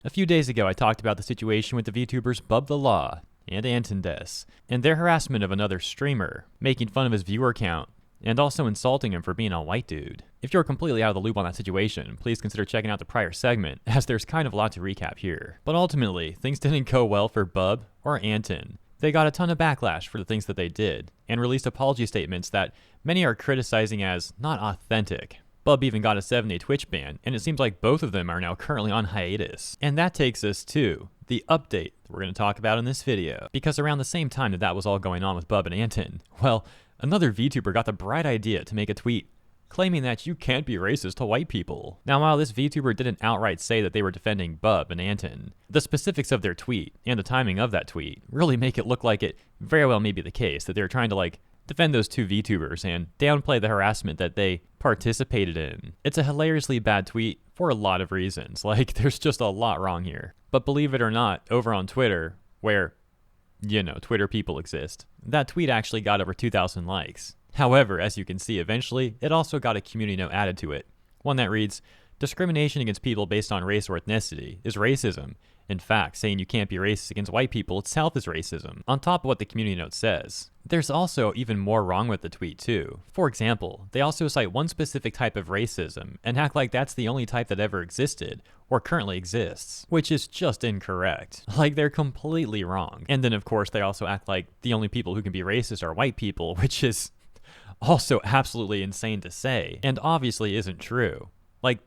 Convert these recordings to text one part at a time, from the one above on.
A few days ago, I talked about the situation with the VTubers Bub the Law and Antondes, and their harassment of another streamer, making fun of his viewer count, and also insulting him for being a white dude. If you're completely out of the loop on that situation, please consider checking out the prior segment, as there's kind of a lot to recap here. But ultimately, things didn't go well for Bub or Anton. They got a ton of backlash for the things that they did, and released apology statements that many are criticizing as not authentic. Bub even got a 7-day Twitch ban, and it seems like both of them are now currently on hiatus. And that takes us to the update that we're going to talk about in this video. Because around the same time that was all going on with Bub and Anton, well, another VTuber got the bright idea to make a tweet claiming that you can't be racist to white people. Now, while this VTuber didn't outright say that they were defending Bub and Anton, the specifics of their tweet and the timing of that tweet really make it look like it very well may be the case that they're trying to defend those two VTubers and downplay the harassment that they participated in. It's a hilariously bad tweet for a lot of reasons. There's just a lot wrong here. But believe it or not, over on Twitter, where, Twitter people exist, that tweet actually got over 2,000 likes. However, as you can see, eventually, it also got a community note added to it. One that reads, "Discrimination against people based on race or ethnicity is racism. In fact, saying you can't be racist against white people itself is racism," on top of what the community note says. There's also even more wrong with the tweet too. For example, they also cite one specific type of racism and act like that's the only type that ever existed or currently exists, which is just incorrect. They're completely wrong. And then of course they also act like the only people who can be racist are white people, which is also absolutely insane to say, and obviously isn't true.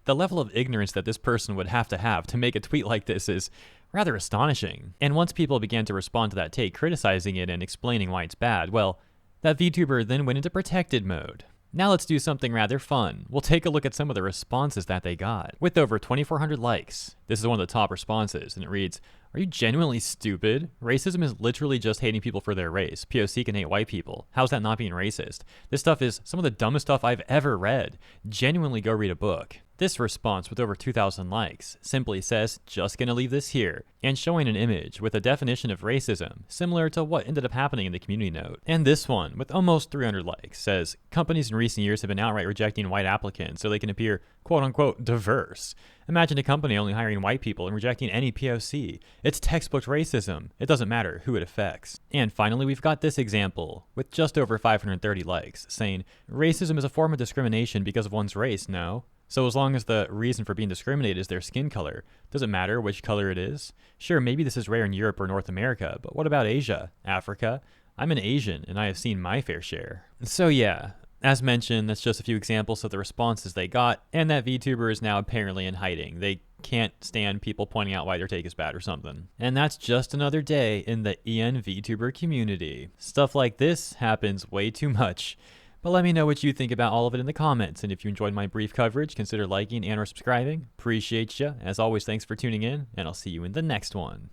The level of ignorance that this person would have to make a tweet like this is rather astonishing. And once people began to respond to that take, criticizing it and explaining why it's bad, well, that VTuber then went into protected mode. Now let's do something rather fun. We'll take a look at some of the responses that they got. With over 2,400 likes, this is one of the top responses, and it reads, "Are you genuinely stupid? Racism is literally just hating people for their race. POC can hate white people. How's that not being racist? This stuff is some of the dumbest stuff I've ever read. Genuinely go read a book." This response with over 2,000 likes simply says, "Just gonna leave this here," and showing an image with a definition of racism, similar to what ended up happening in the community note. And this one, with almost 300 likes, says, "Companies in recent years have been outright rejecting white applicants so they can appear quote-unquote diverse. Imagine a company only hiring white people and rejecting any POC. It's textbook racism. It doesn't matter who it affects." And finally, we've got this example, with just over 530 likes, saying, "Racism is a form of discrimination because of one's race, no? So as long as the reason for being discriminated is their skin color, does it matter which color it is? Sure, maybe this is rare in Europe or North America, but what about Asia, Africa? I'm an Asian, and I have seen my fair share." So yeah, as mentioned, that's just a few examples of the responses they got, and that VTuber is now apparently in hiding. They can't stand people pointing out why their take is bad or something. And that's just another day in the EN VTuber community. Stuff like this happens way too much. But let me know what you think about all of it in the comments, and if you enjoyed my brief coverage, consider liking and or subscribing. Appreciate ya. As always, thanks for tuning in, and I'll see you in the next one.